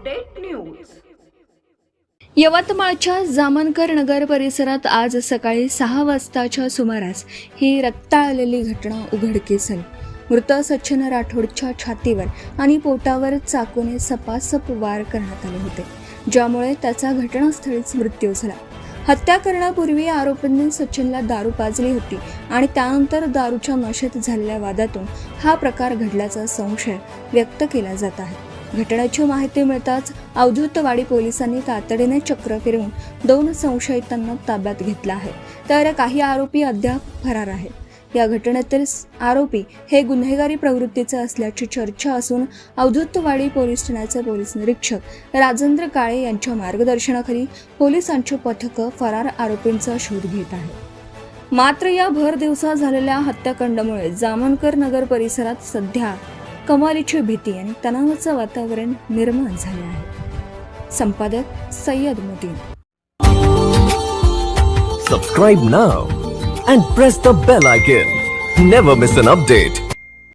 Update news. यवतमाळच्या जामनकर नगर परिसरात आज सकाळी 6 वाजताच्या सुमारास ही रक्ताळलेली घटना उघडकीस आली। मृत सचिन राठोडच्या छातीवर आणि पोटावर चाकूने सपासप वार करण्यात आले होते, ज्यामुळे त्याचा घटनास्थळीच मृत्यू झाला। हत्या करण्यापूर्वी आरोपींनी सचिनला दारू पाजली होती आणि त्यानंतर दारूच्या नशेत झालेल्या वादातून हा प्रकार घडल्याचा संशय व्यक्त केला जात आहे। घटनेची माहिती मिळताच अवधूतवाडी पोलिसांनी तातडीने चक्र फिरवून 2 संशयितांना ताब्यात घेतलं आहे, तर काही आरोपी अद्याप फरार आहेत। या घटनेतील आरोपी हे गुन्हेगारी प्रवृत्तीचे असल्याची चर्चा असून अवधूतवाडी पोलीस ठाण्याचे पोलीस निरीक्षक राजेंद्र काळे यांच्या मार्गदर्शनाखाली पोलिसांचे पथक फरार आरोपींचा शोध घेत आहे। मात्र या भर दिवसा झालेल्या हत्याकांडामुळे जामनकर नगर परिसरात सध्या कमालीची भीती आणि तणावाचं वातावरण निर्माण झाले आहे। संपादक Syed मुतीन। Subscribe now and press the bell icon. Never miss an update.